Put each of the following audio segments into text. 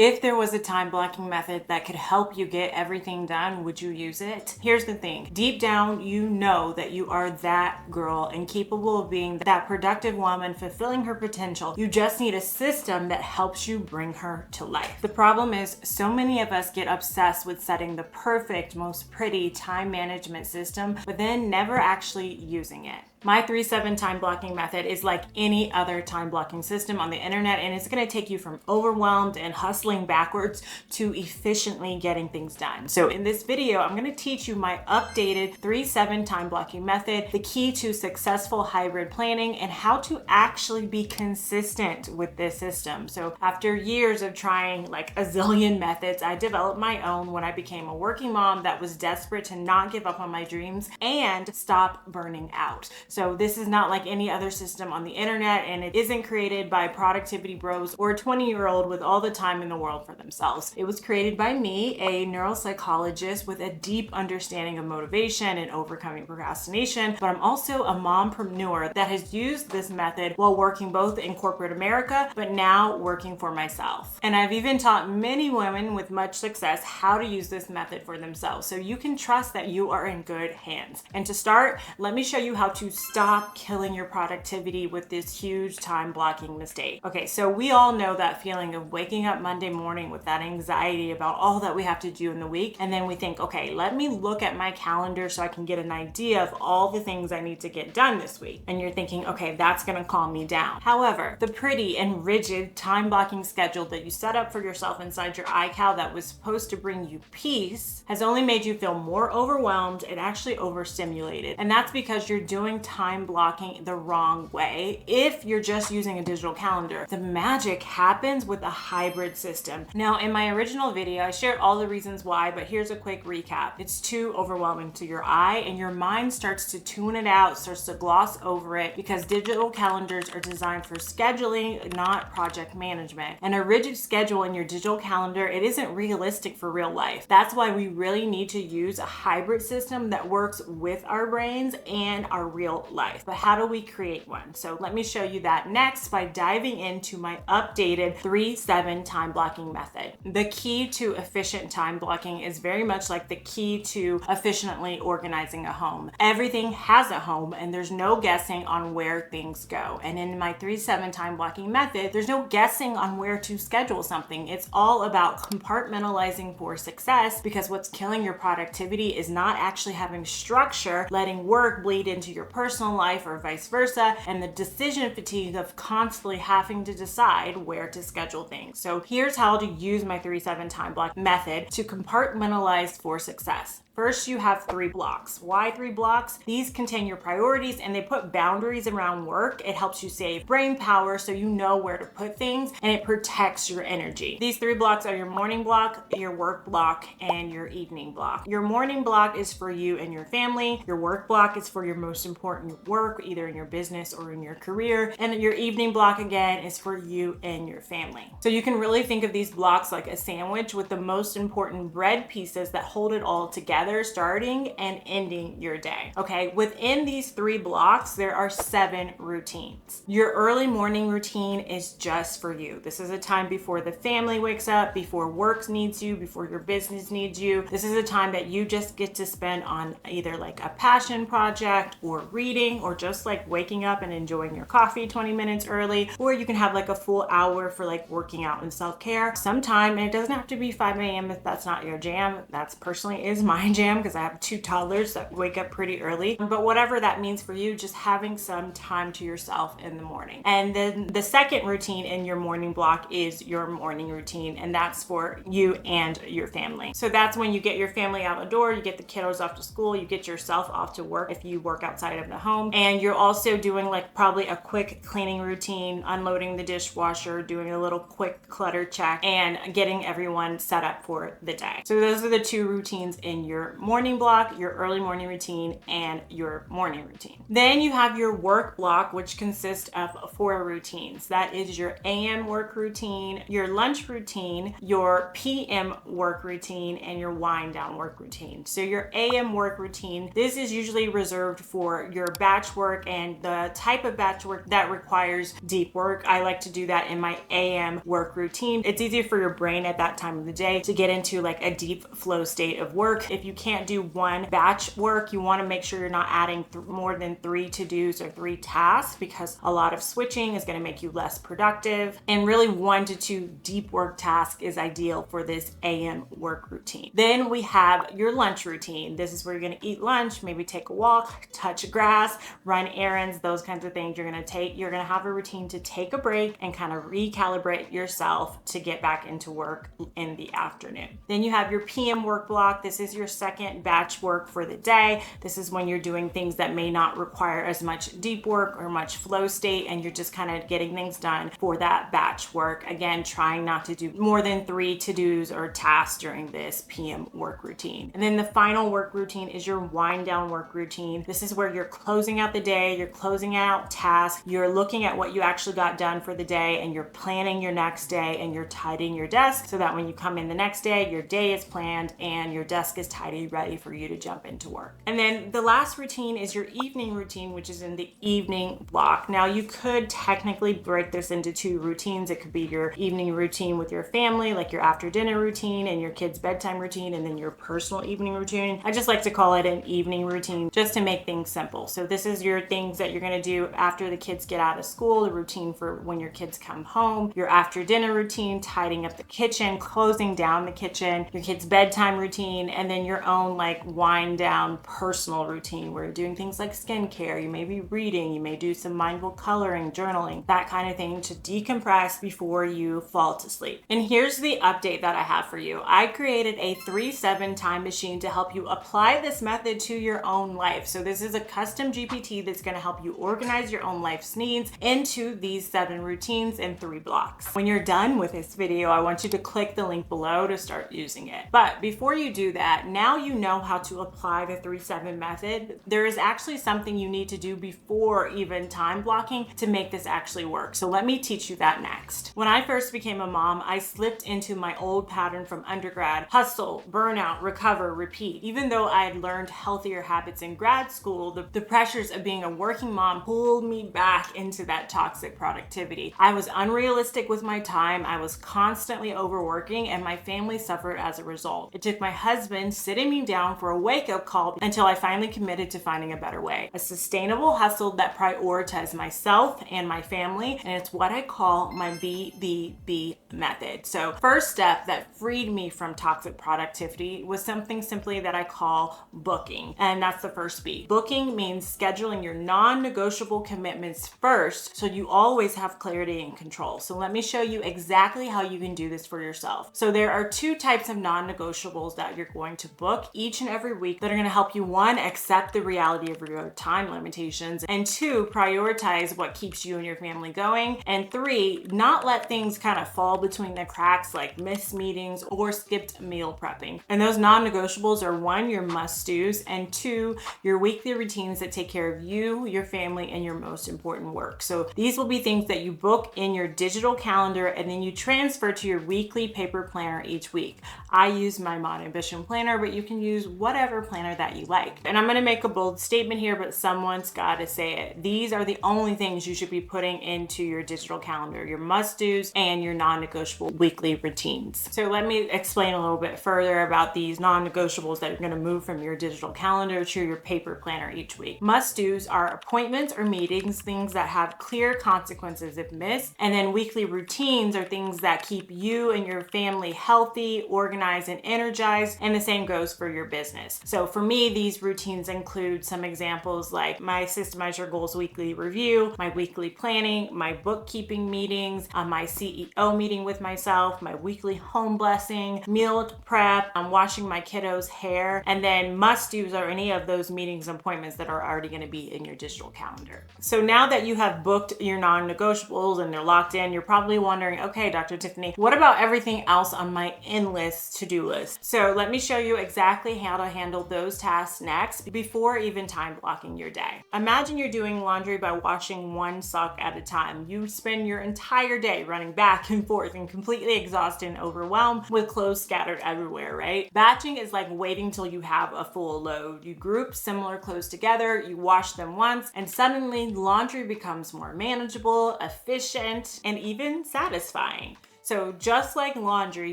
If there was a time blocking method that could help you get everything done, would you use it? Here's the thing. Deep down, you know that you are that girl and capable of being that productive woman fulfilling her potential. You just need a system that helps you bring her to life. The problem is so many of us get obsessed with setting the perfect, most pretty time management system, but then never actually using it. My 3-7 time blocking method is like any other time blocking system on the internet, and it's going to take you from overwhelmed and hustling backwards to efficiently getting things done. So in this video, I'm going to teach you my updated 3-7 time blocking method, the key to successful hybrid planning, and how to actually be consistent with this system. So after years of trying like a zillion methods, I developed my own when I became a working mom that was desperate to not give up on my dreams and stop burning out. So this is not like any other system on the internet, and it isn't created by productivity bros or a 20-year-old with all the time in the world for themselves. It was created by me, a neuropsychologist with a deep understanding of motivation and overcoming procrastination, but I'm also a mompreneur that has used this method while working both in corporate America, but now working for myself. And I've even taught many women with much success how to use this method for themselves, so you can trust that you are in good hands. And to start, let me show you how to stop killing your productivity with this huge time blocking mistake. Okay, so we all know that feeling of waking up Monday morning with that anxiety about all that we have to do in the week. And then we think, okay, let me look at my calendar so I can get an idea of all the things I need to get done this week. And you're thinking, okay, that's gonna calm me down. However, the pretty and rigid time blocking schedule that you set up for yourself inside your iCal that was supposed to bring you peace has only made you feel more overwhelmed and actually overstimulated. And that's because you're doing time blocking the wrong way. If you're just using a digital calendar, the magic happens with a hybrid system. Now, in my original video, I shared all the reasons why, but here's a quick recap. It's too overwhelming to your eye, and your mind starts to tune it out, starts to gloss over it, because digital calendars are designed for scheduling, not project management. And a rigid schedule in your digital calendar, it isn't realistic for real life. That's why we really need to use a hybrid system that works with our brains and our real life. But how do we create one? So let me show you that next by diving into my updated 3-7 time blocking method. The key to efficient time blocking is very much like the key to efficiently organizing a home. Everything has a home, and there's no guessing on where things go. And in my 3-7 time blocking method, there's no guessing on where to schedule something. It's all about compartmentalizing for success, because what's killing your productivity is not actually having structure, letting work bleed into your personal life or vice versa, and the decision fatigue of constantly having to decide where to schedule things. So here's how to use my 3-7 time block method to compartmentalize for success. First, you have 3 blocks. Why 3 blocks? These contain your priorities, and they put boundaries around work. It helps you save brain power so you know where to put things, and it protects your energy. These 3 blocks are your morning block, your work block, and your evening block. Your morning block is for you and your family. Your work block is for your most important work, either in your business or in your career. And your evening block, again, is for you and your family. So you can really think of these blocks like a sandwich with the most important bread pieces that hold it all together, starting and ending your day. Okay, within these 3 blocks, there are 7 routines. Your early morning routine is just for you. This is a time before the family wakes up, before work needs you, before your business needs you. This is a time that you just get to spend on either like a passion project or reading, or just like waking up and enjoying your coffee 20 minutes early, or you can have like a full hour for like working out and self-care sometime. And it doesn't have to be 5 a.m. if that's not your jam. That's personally is my jam, because I have 2 toddlers that wake up pretty early. But whatever that means for you, just having some time to yourself in the morning. And then the second routine in your morning block is your morning routine, and that's for you and your family. So that's when you get your family out the door, you get the kiddos off to school, you get yourself off to work if you work outside of the home, and you're also doing like probably a quick cleaning routine, unloading the dishwasher, doing a little quick clutter check, and getting everyone set up for the day. So those are the 2 routines in your morning block, your early morning routine, and your morning routine. Then you have your work block, which consists of 4 routines. That is your AM work routine, your lunch routine, your PM work routine, and your wind down work routine. So your AM work routine, this is usually reserved for your batch work and the type of batch work that requires deep work. I like to do that in my AM work routine. It's easier for your brain at that time of the day to get into like a deep flow state of work. If you can't do one batch work, you want to make sure you're not adding more than 3 to-dos or 3 tasks, because a lot of switching is going to make you less productive. And really 1 to 2 deep work tasks is ideal for this AM work routine. Then we have your lunch routine. This is where you're going to eat lunch, maybe take a walk, touch grass, run errands, those kinds of things. You're going to have a routine to take a break and kind of recalibrate yourself to get back into work in the afternoon. Then you have your PM work block. This is your second batch work for the day. This is when you're doing things that may not require as much deep work or much flow state, and you're just kind of getting things done for that batch work. Again, trying not to do more than 3 to-dos or tasks during this PM work routine. And then the final work routine is your wind down work routine. This is where you're closing out the day, you're closing out tasks, you're looking at what you actually got done for the day, and you're planning your next day, and you're tidying your desk so that when you come in the next day, your day is planned and your desk is tidy, ready for you to jump into work. And then the last routine is your evening routine, which is in the evening block. Now you could technically break this into 2 routines. It could be your evening routine with your family, like your after dinner routine and your kids' bedtime routine, and then your personal evening routine. I just like to call it an evening routine just to make things simple. So this is your things that you're going to do after the kids get out of school, the routine for when your kids come home, your after dinner routine, tidying up the kitchen, closing down the kitchen, your kids' bedtime routine, and then your own like wind down personal routine where you're doing things like skincare, you may be reading, you may do some mindful coloring, journaling, that kind of thing to decompress before you fall to sleep. And here's the update that I have for you. I created a 3-7 time machine to help you apply this method to your own life. So this is a custom GPT that's going to help you organize your own life's needs into these 7 routines in 3 blocks. When you're done with this video, I want you to click the link below to start using it. But before you do that, now you know how to apply the 3-7 method. There is actually something you need to do before even time blocking to make this actually work. So let me teach you that next. When I first became a mom, I slipped into my old pattern from undergrad: hustle, burnout, recover, repeat. Even though I had learned healthier habits in grad school, the pressures of being a working mom pulled me back into that toxic productivity. I was unrealistic with my time, I was constantly overworking, and my family suffered as a result. It took my husband sitting me down for a wake-up call until I finally committed to finding a better way. A sustainable hustle that prioritized myself and my family, and it's what I call my BBB method. So first step that freed me from toxic productivity was something simply that I call booking. And that's the first B. Booking means scheduling your non-negotiable commitments first so you always have clarity and control. So let me show you exactly how you can do this for yourself. So there are 2 types of non-negotiables that you're going to book each and every week that are going to help you, 1, accept the reality of your time limitations, and 2, prioritize what keeps you and your family going, and 3, not let things kind of fall between the cracks like missed meetings or skipped meal prepping. And those non-negotiables are 1, your must-dos, and 2, your weekly routines that take care of you, your family, and your most important work. So these will be things that you book in your digital calendar and then you transfer to your weekly paper planner each week. I use my Mod Ambition planner, but you can use whatever planner that you like. And I'm going to make a bold statement here, but someone's got to say it. These are the only things you should be putting into your digital calendar: your must-dos and your non-negotiable weekly routines. So let me explain a little bit further about these non-negotiables that are going to move from your digital calendar to your paper planner each week. Must-dos are appointments or meetings, things that have clear consequences if missed. And then weekly routines are things that keep you and your family healthy, organized, and energized. And the same goes for your business. So for me, these routines include some examples like my Systemize Your Goals weekly review, my weekly planning, my bookkeeping meetings, my CEO meeting with myself, my weekly home blessing, meal prep, washing my kiddos' hair, and then must-dos are any of those meetings and appointments that are already going to be in your digital calendar. So now that you have booked your non-negotiables and they're locked in, you're probably wondering, okay, Dr. Tiffany, what about everything else on my endless to-do list? So let me show you exactly how to handle those tasks next before even time blocking your day. Imagine you're doing laundry by washing 1 sock at a time. You spend your entire day running back and forth and completely exhausted and overwhelmed with clothes scattered everywhere, right? Batching is like waiting till you have a full load. You group similar clothes together together, you wash them once, and suddenly laundry becomes more manageable, efficient, and even satisfying. So just like laundry,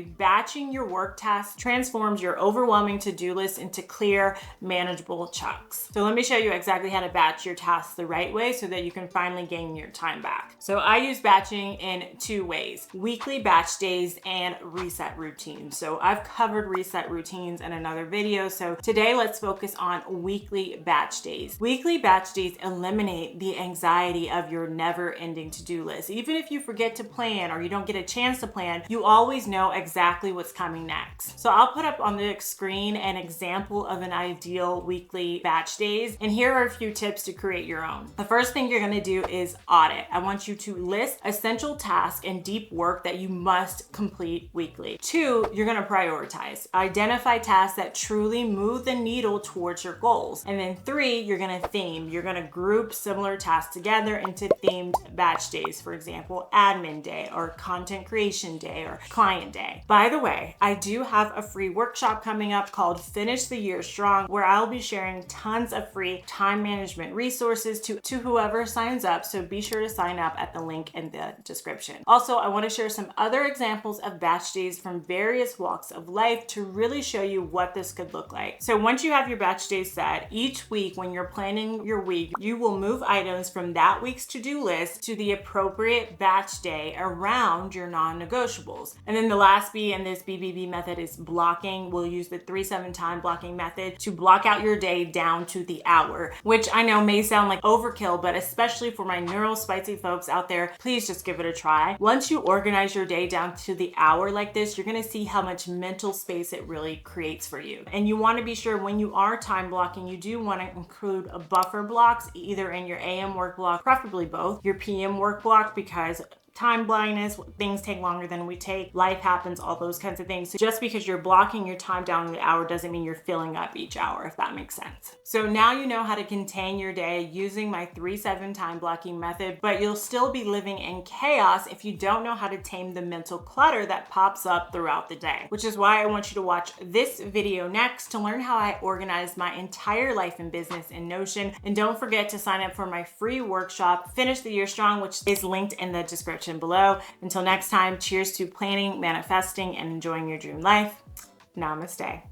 batching your work tasks transforms your overwhelming to-do list into clear, manageable chunks. So let me show you exactly how to batch your tasks the right way so that you can finally gain your time back. So I use batching in 2 ways: weekly batch days and reset routines. So I've covered reset routines in another video. So today let's focus on weekly batch days. Weekly batch days eliminate the anxiety of your never-ending to-do list. Even if you forget to plan or you don't get a chance to plan, you always know exactly what's coming next. So I'll put up on the screen an example of an ideal weekly batch days, and here are a few tips to create your own. The first thing you're gonna do is audit. I want you to list essential tasks and deep work that you must complete weekly. 2, you're gonna prioritize. Identify tasks that truly move the needle towards your goals. And then 3, you're gonna theme. You're gonna group similar tasks together into themed batch days. For example, admin day or content creation day or client day. By the way, I do have a free workshop coming up called Finish the Year Strong, where I'll be sharing tons of free time management resources to whoever signs up. So be sure to sign up at the link in the description. Also, I want to share some other examples of batch days from various walks of life to really show you what this could look like. So once you have your batch days set, each week when you're planning your week, you will move items from that week's to-do list to the appropriate batch day around your non-negotiables. And then the last B in this BBB method is blocking. We'll use the 3-7 time blocking method to block out your day down to the hour, which I know may sound like overkill, but especially for my neurospicy folks out there, please just give it a try. Once you organize your day down to the hour like this, you're gonna see how much mental space it really creates for you. And you wanna be sure when you are time blocking, you do wanna include a buffer blocks, either in your AM work block, preferably both, your PM work block, because time blindness, things take longer than we take, life happens, all those kinds of things. So just because you're blocking your time down to the hour doesn't mean you're filling up each hour, if that makes sense. So now you know how to contain your day using my 3-7 time blocking method, but you'll still be living in chaos if you don't know how to tame the mental clutter that pops up throughout the day, which is why I want you to watch this video next to learn how I organize my entire life and business in Notion. And don't forget to sign up for my free workshop, Finish the Year Strong, which is linked in the description below. Until next time, cheers to planning, manifesting, and enjoying your dream life. Namaste.